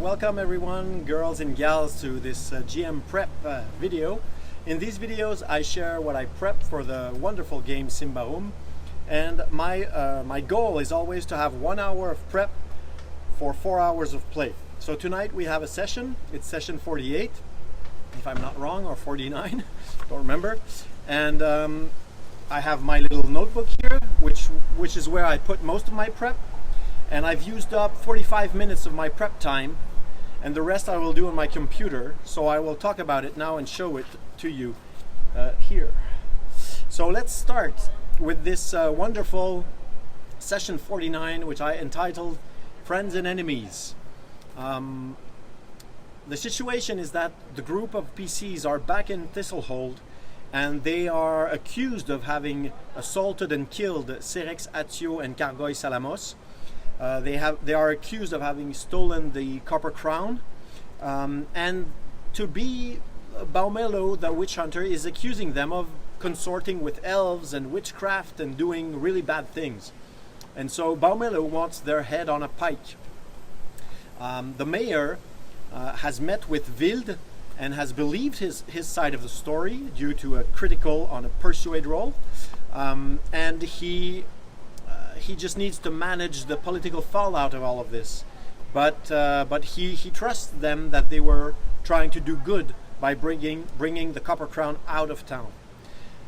Welcome everyone, girls and gals, to this GM prep video. In these videos I share what I prep for the wonderful game Symbaroum, and my goal is always to have 1 hour of prep for 4 hours of play. So tonight we have a session. It's session 48, if I'm not wrong, or 49, don't remember. And I have my little notebook here, which is where I put most of my prep. And I've used up 45 minutes of my prep time, and the rest I will do on my computer. So I will talk about it now and show it to you here. So let's start with this wonderful session 49, which I entitled Friends and Enemies. The situation is that the group of PCs are back in Thistlehold, and they are accused of having assaulted and killed Cerex Atio and Cargoy Salamos. They are accused of having stolen the Copper Crown, and to be Baumelo, the witch hunter, is accusing them of consorting with elves and witchcraft and doing really bad things. And so Baumelo wants their head on a pike. The mayor has met with Wild and has believed his side of the story due to a critical on a persuade roll, and he just needs to manage the political fallout of all of this. But he trusts them that they were trying to do good by bringing the Copper Crown out of town.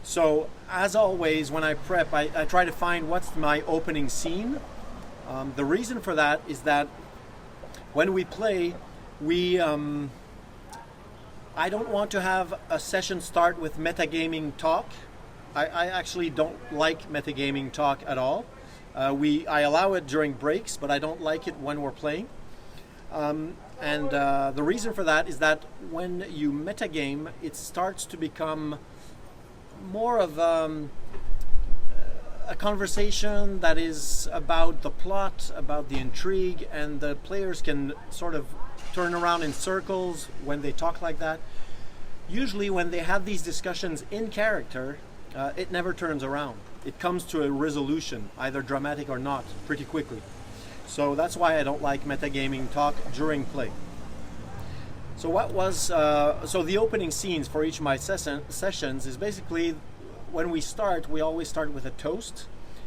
So as always, when I prep, I try to find what's my opening scene. The reason for that is that when we play, I don't want to have a session start with metagaming talk. I actually don't like metagaming talk at all. I allow it during breaks, but I don't like it when we're playing. And the reason for that is that when you metagame, it starts to become more of a conversation that is about the plot, about the intrigue, and the players can sort of turn around in circles when they talk like that. Usually when they have these discussions in character, it never turns around. It comes to a resolution, either dramatic or not, pretty quickly. So that's why I don't like metagaming talk during play. So so the opening scenes for each of my sessions is basically, when we start, we always start with a toast,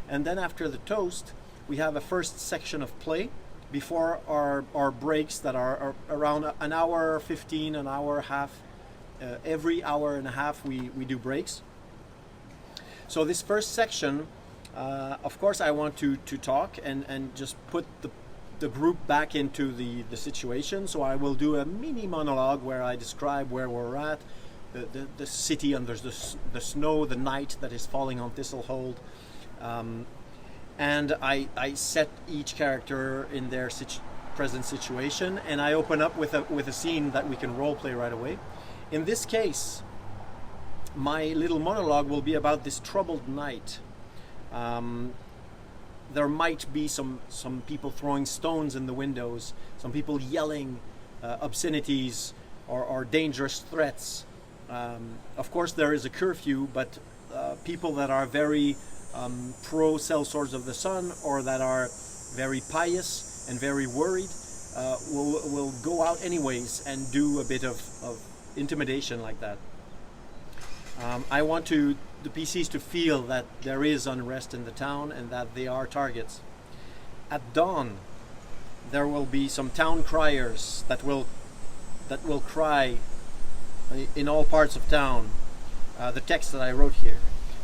and then after the toast, we have a first section of play before our breaks that are around an hour 15, an hour half. Every hour and a half we do breaks. So this first section, of course, I want to talk and just put the group back into the situation. So I will do a mini monologue where I describe where we're at, the city under the snow, the night that is falling on Thistlehold, and I set each character in their present situation, and I open up with a scene that we can role play right away. In this case, my little monologue will be about this troubled night. There might be some people throwing stones in the windows, some people yelling obscenities or dangerous threats. Of course, there is a curfew, but people that are very pro Sell Swords of the Sun, or that are very pious and very worried, will go out anyways and do a bit of intimidation like that. I want the PCs to feel that there is unrest in the town and that they are targets. At dawn, there will be some town criers that will cry in all parts of town. The text that I wrote here.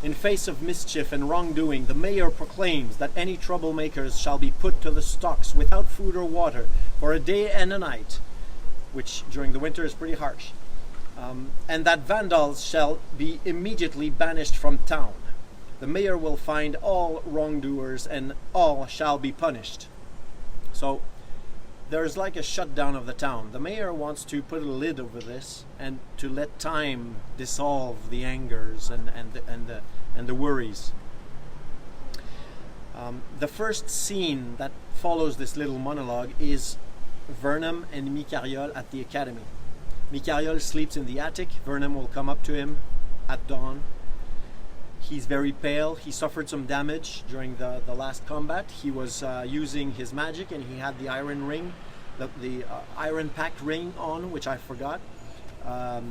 In face of mischief and wrongdoing, the mayor proclaims that any troublemakers shall be put to the stocks without food or water for a day and a night, which during the winter is pretty harsh. And that vandals shall be immediately banished from town. The mayor will find all wrongdoers, and all shall be punished. So there's like a shutdown of the town. The mayor wants to put a lid over this and to let time dissolve the angers and the worries. The first scene that follows this little monologue is Vernum and Micariol at the academy. Micariol sleeps in the attic. Vernum will come up to him at dawn. He's very pale. He suffered some damage during the last combat. He was using his magic, and he had the iron ring the iron packed ring on, which I forgot.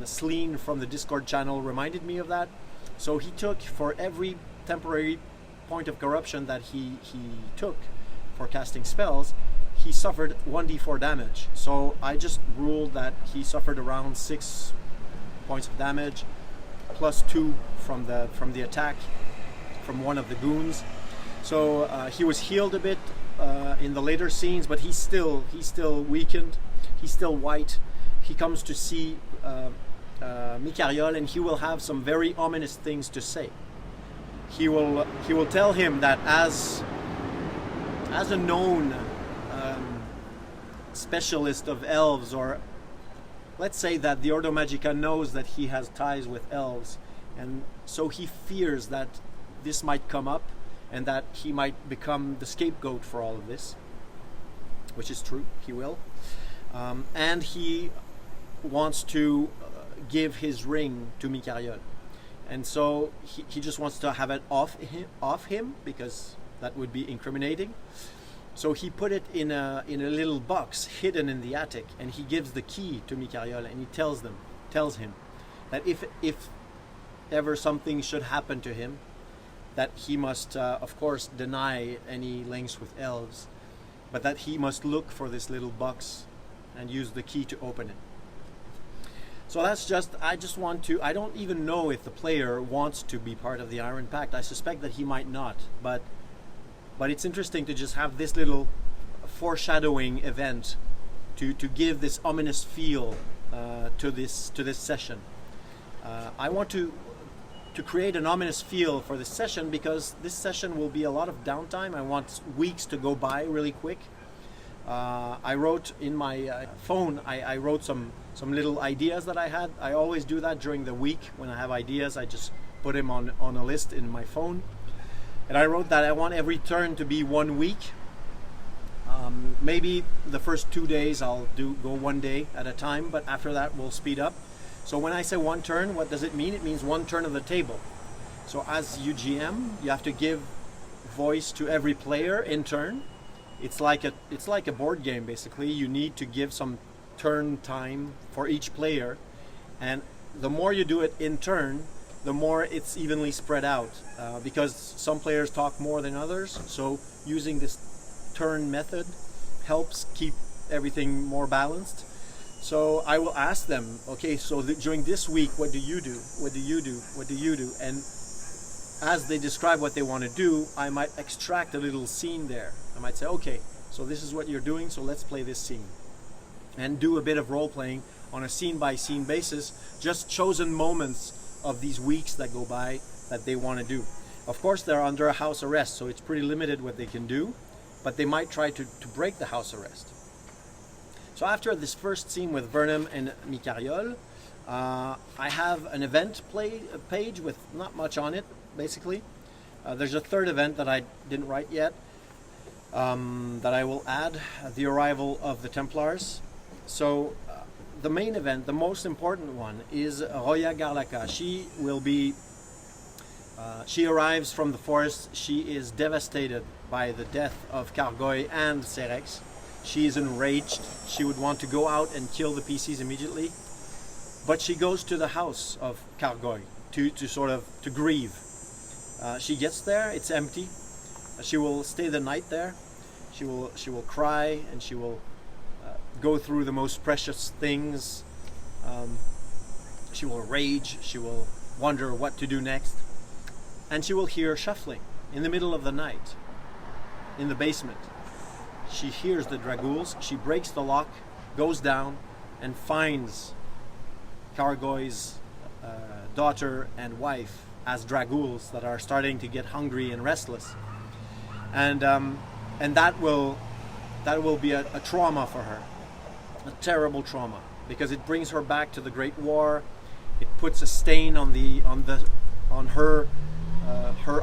Sleen from the Discord channel reminded me of that. So he took, for every temporary point of corruption that he took for casting spells, he suffered 1d4 damage. So I just ruled that he suffered around 6 points of damage, plus 2 from the attack from one of the goons. So he was healed a bit in the later scenes, but he's still weakened. He's still white. He comes to see Micariol, and he will have some very ominous things to say. He will tell him that as a known specialist of elves, or let's say that the Ordo Magica knows that he has ties with elves, and so he fears that this might come up and that he might become the scapegoat for all of this, which is true, he will. And he wants to give his ring to Micariol. And so he just wants to have it off him because that would be incriminating. So he put it in a little box hidden in the attic, and he gives the key to Micariol, and he tells him that if ever something should happen to him, that he must of course deny any links with elves, but that he must look for this little box and use the key to open it. So I don't even know if the player wants to be part of the Iron Pact. I suspect that he might not, but it's interesting to just have this little foreshadowing event to give this ominous feel to this session. I want to create an ominous feel for this session because this session will be a lot of downtime. I want weeks to go by really quick. I wrote in my phone, I wrote some little ideas that I had. I always do that during the week. When I have ideas, I just put them on a list in my phone. And I wrote that I want every turn to be 1 week. Maybe the first 2 days I'll go 1 day at a time, but after that we'll speed up. So when I say 1 turn, what does it mean? It means 1 turn of the table. So as UGM, you have to give voice to every player in turn. It's like a board game basically. You need to give some turn time for each player, and the more you do it in turn, the more it's evenly spread out because some players talk more than others. So using this turn method helps keep everything more balanced. So I will ask them, okay, so during this week, what do you do? What do you do? What do you do? And as they describe what they want to do, I might extract a little scene there. I might say, okay, so this is what you're doing, so let's play this scene. And do a bit of role-playing on a scene-by-scene basis, just chosen moments of these weeks that go by that they want to do. Of course, they're under a house arrest, so it's pretty limited what they can do, but they might try to break the house arrest. So after this first scene with Vernum and Micariol, I have an event page with not much on it, basically. There's a third event that I didn't write yet, that I will add, the arrival of the Templars. So the main event, the most important one, is Roya Garlaca. She arrives from the forest. She is devastated by the death of Cargoy and Cerex. She is enraged. She would want to go out and kill the PCs immediately, but she goes to the house of Cargoy to grieve. She gets there, it's empty. She will stay the night there. She will cry, and she will go through the most precious things. She will rage. She will wonder what to do next, and she will hear shuffling in the middle of the night in the basement. She hears the dragouls. She breaks the lock, goes down, and finds Cargoy's daughter and wife as dragouls that are starting to get hungry and restless, and that will be a trauma for her, a terrible trauma, because it brings her back to the Great War. It puts a stain on her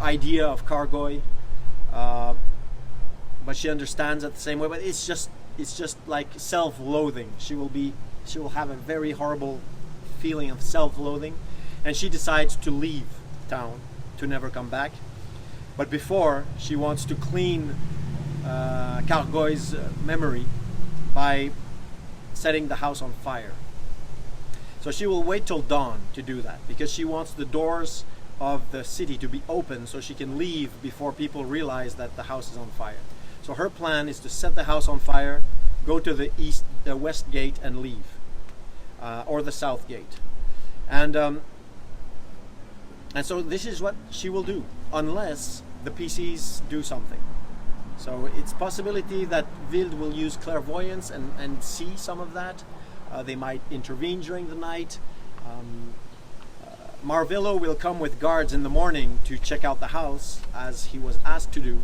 idea of Cargoy, but she understands it the same way. But it's just like self-loathing. She will have a very horrible feeling of self-loathing, and she decides to leave town, to never come back. But before, she wants to clean Cargoy's memory by setting the house on fire. So she will wait till dawn to do that, because she wants the doors of the city to be open so she can leave before people realize that the house is on fire. So her plan is to set the house on fire, go to the west gate and leave, or the south gate. And so this is what she will do, unless the PCs do something. So it's possibility that Wild will use clairvoyance and see some of that. They might intervene during the night. Marvillo will come with guards in the morning to check out the house, as he was asked to do,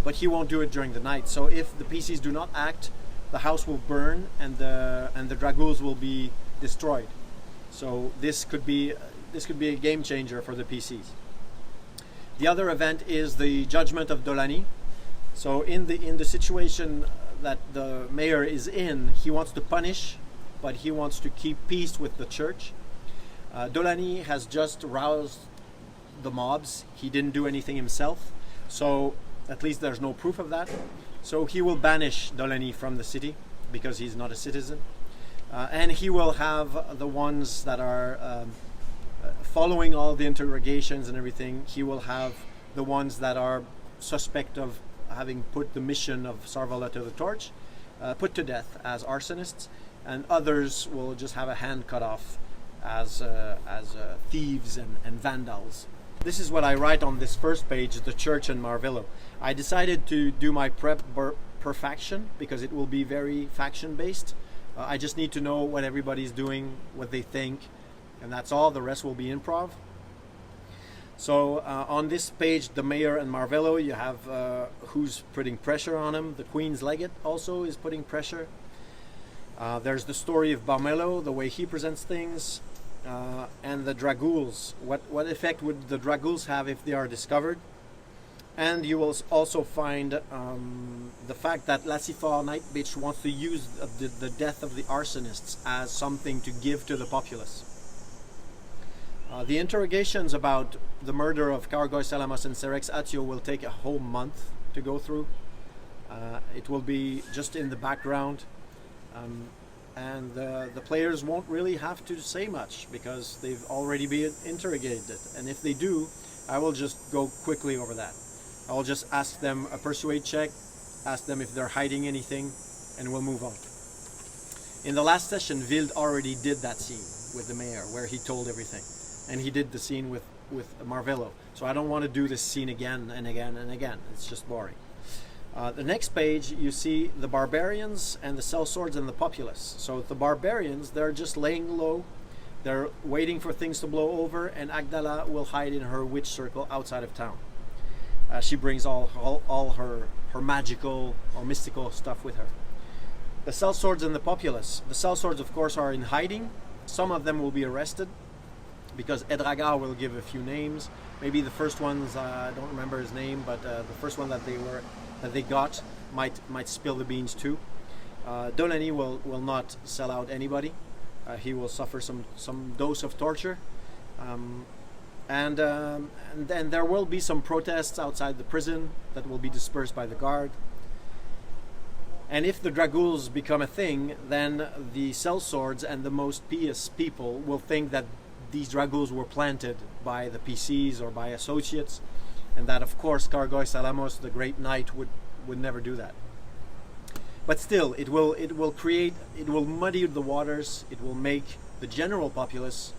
but he won't do it during the night. So if the PCs do not act, the house will burn and the Dragouls will be destroyed. So this could be a game changer for the PCs. The other event is the judgment of Dolani. So in the situation that the mayor is in, he wants to punish, but he wants to keep peace with the church. Dolani has just roused the mobs. He didn't do anything himself, so at least there's no proof of that. So he will banish Dolani from the city because he's not a citizen, and he will have the ones that are following all the interrogations and everything. He will have the ones that are suspect of having put the mission of Sarvala to the torch, put to death as arsonists, and others will just have a hand cut off as thieves and vandals. This is what I write on this first page, the church and Marvillo. I decided to do my prep per faction because it will be very faction based. I just need to know what everybody's doing, what they think, and that's all. The rest will be improv. So on this page, the mayor and Marvillo, you have who's putting pressure on him. The Queen's Legate also is putting pressure. There's the story of Barmello, the way he presents things, and the Dragouls. What effect would the Dragouls have if they are discovered? And you will also find the fact that Lassifar Night Bitch wants to use the death of the arsonists as something to give to the populace. The interrogations about the murder of Kargoy Salamos and Serex Atio will take a whole month to go through. It will be just in the background. And the players won't really have to say much because they've already been interrogated. And if they do, I will just go quickly over that. I will just ask them a persuade check, ask them if they're hiding anything, and we'll move on. In the last session, Wild already did that scene with the mayor where he told everything. And he did the scene with Marvillo. So I don't want to do this scene again and again and again. It's just boring. The next page, you see the Barbarians and the Sellswords and the Populace. So the Barbarians, they're just laying low. They're waiting for things to blow over, and Agdala will hide in her witch circle outside of town. She brings all her magical or mystical stuff with her. The Sellswords and the Populace. The Sellswords, of course, are in hiding. Some of them will be arrested because Edragar will give a few names. Maybe the first ones, I don't remember his name, but the first one that they got might spill the beans too. Dolani will not sell out anybody. He will suffer some dose of torture, and then there will be some protests outside the prison that will be dispersed by the guard. And if the Dragouls become a thing, then the Sellswords and the most pious people will think that these Dragouls were planted by the PCs or by associates, and that of course Kargoy Salamos, the great knight, would never do that. But still, it will muddy the waters. It will make the general populace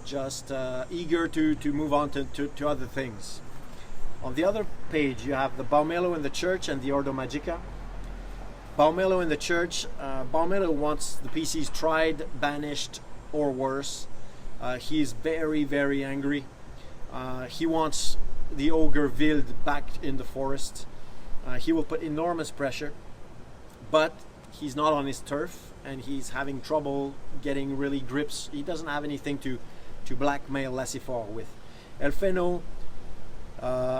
just eager to move on to other things. On the other page, you have the Baumelo in the church and the Ordo Magica. Baumelo in the church. Baumelo wants the PCs tried, banished, or worse. He is very, very angry. He wants the ogre Wild back in the forest. He will put enormous pressure, but he's not on his turf and he's having trouble getting really grips. He doesn't have anything to blackmail Lassifar with. Elfeno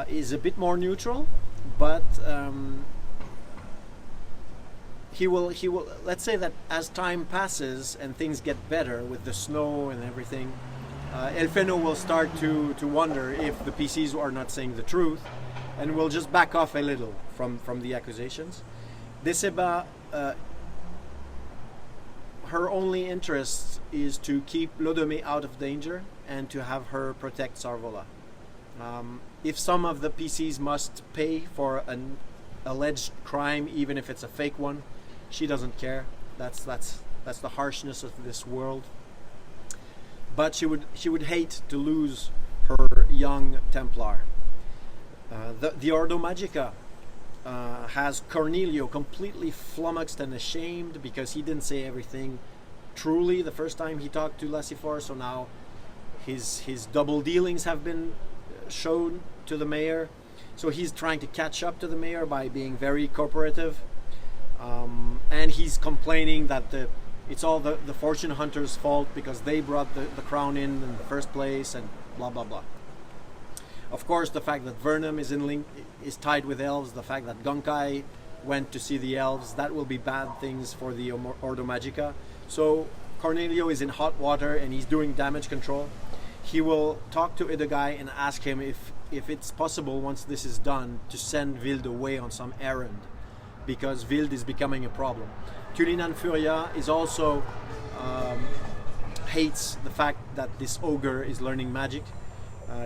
is a bit more neutral, but he will let's say that as time passes and things get better with the snow and everything, Elfeno will start to wonder if the PCs are not saying the truth, and will just back off a little from the accusations. Deceba, her only interest is to keep Lodome out of danger and to have her protect Sarvola. If some of the PCs must pay for an alleged crime, even if it's a fake one, she doesn't care. That's the harshness of this world. But she would hate to lose her young Templar. The Ordo Magica has Cornelio completely flummoxed and ashamed because he didn't say everything truly the first time he talked to Lassifor. So now his double dealings have been shown to the mayor. So he's trying to catch up to the mayor by being very cooperative. And he's complaining that it's all the fortune hunters' fault because they brought the crown in the first place and blah blah blah. Of course, the fact that Vernum is tied with elves, the fact that Gunkai went to see the elves, that will be bad things for the Ordo Magica. So Cornelio is in hot water and he's doing damage control. He will talk to Edogai and ask him if it's possible, once this is done, to send Wild away on some errand, because Wild is becoming a problem. Culinan Furia is also hates the fact that this ogre is learning magic.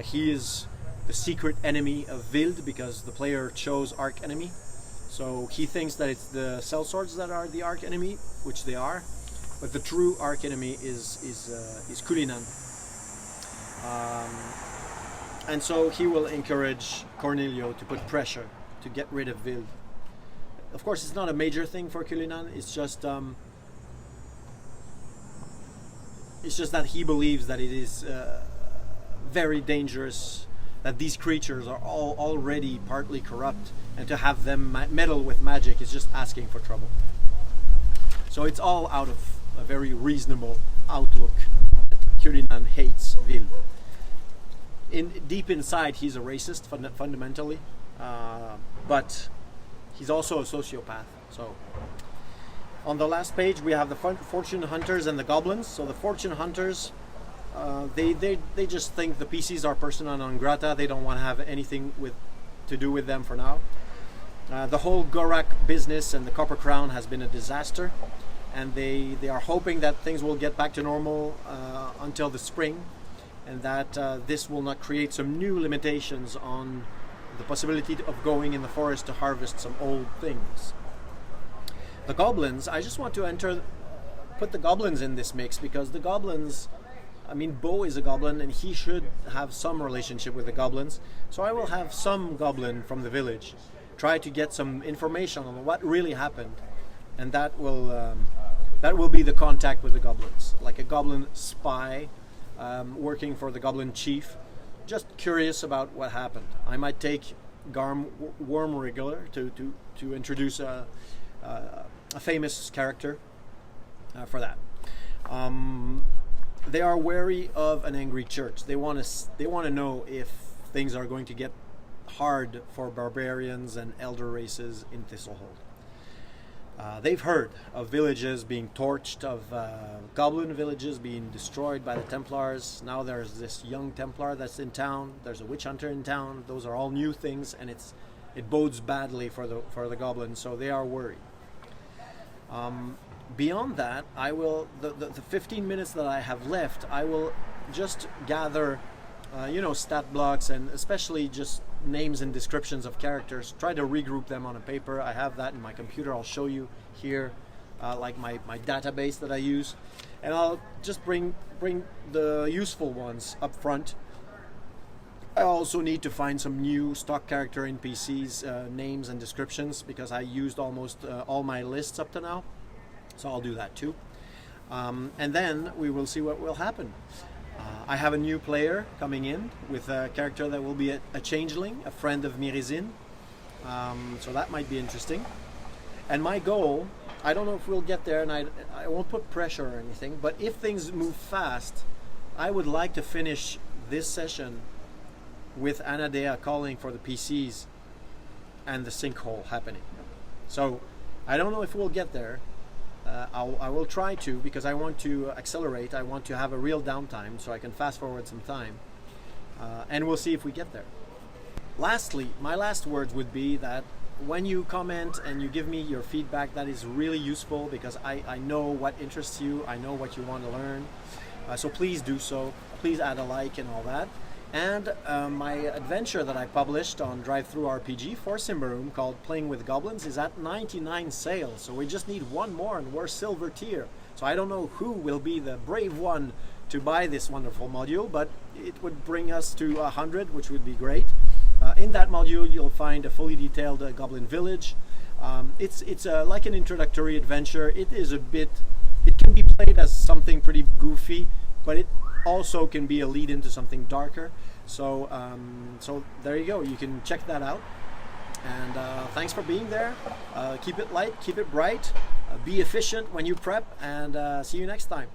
He is the secret enemy of Wild because the player chose arch enemy. So he thinks that it's the sellswords that are the arch enemy, which they are, but the true arch enemy is Culinan. And so he will encourage Cornelio to put pressure to get rid of Wild. Of course, it's not a major thing for Culinan. It's just that he believes that it is very dangerous, that these creatures are all already partly corrupt, and to have them meddle with magic is just asking for trouble. So it's all out of a very reasonable outlook. Culinan hates Wild. Deep inside, he's a racist fundamentally, but he's also a sociopath. So on the last page, we have the fortune hunters and the goblins. So the fortune hunters, they just think the PCs are persona non grata. They don't want to have anything to do with them for now. The whole Gorak business and the Copper Crown has been a disaster, and they are hoping that things will get back to normal until the spring, and that this will not create some new limitations on the possibility of going in the forest to harvest some old things. The goblins, I just want to put the goblins in this mix, because the goblins, I mean, Bo is a goblin and he should have some relationship with the goblins. So I will have some goblin from the village try to get some information on what really happened, and that will be the contact with the goblins, like a goblin spy working for the goblin chief, just curious about what happened. I might take Garm Wormwriggler to introduce a famous character for that. They are wary of an angry church. They want to know if things are going to get hard for barbarians and elder races in Thistlehold. They've heard of villages being torched, of goblin villages being destroyed by the Templars. Now there's this young Templar that's in town. There's a witch hunter in town. Those are all new things, and it bodes badly for the goblins. So they are worried. Beyond that, I will the 15 minutes that I have left, I will just gather, stat blocks and especially just names and descriptions of characters. Try to regroup them on a paper. I have that in my computer. I'll show you here, like my database that I use, and I'll just bring the useful ones up front. I also need to find some new stock character NPCs names and descriptions, because I used almost all my lists up to now. So I'll do that too. And then we will see what will happen. I have a new player coming in with a character that will be a changeling, a friend of Mirizin. So that might be interesting. And my goal, I don't know if we'll get there, and I won't put pressure or anything, but if things move fast, I would like to finish this session with Anadea calling for the PCs and the sinkhole happening. So I don't know if we'll get there. I will try to, because I want to accelerate. I want to have a real downtime so I can fast forward some time, and we'll see if we get there. Lastly, my last words would be that when you comment and you give me your feedback, that is really useful because I know what interests you, I know what you want to learn. So please do so. Please add a like and all that. And my adventure that I published on Drive-Thru RPG for Symbaroum called Playing with Goblins is at 99 sales. So we just need one more and we're silver tier. So I don't know who will be the brave one to buy this wonderful module, but it would bring us to 100, which would be great. In that module, you'll find a fully detailed Goblin village. It's like an introductory adventure. It can be played as something pretty goofy, but it also can be a lead into something darker. So there you go. You can check that out. And thanks for being there. Keep it light, keep it bright, be efficient when you prep, and see you next time.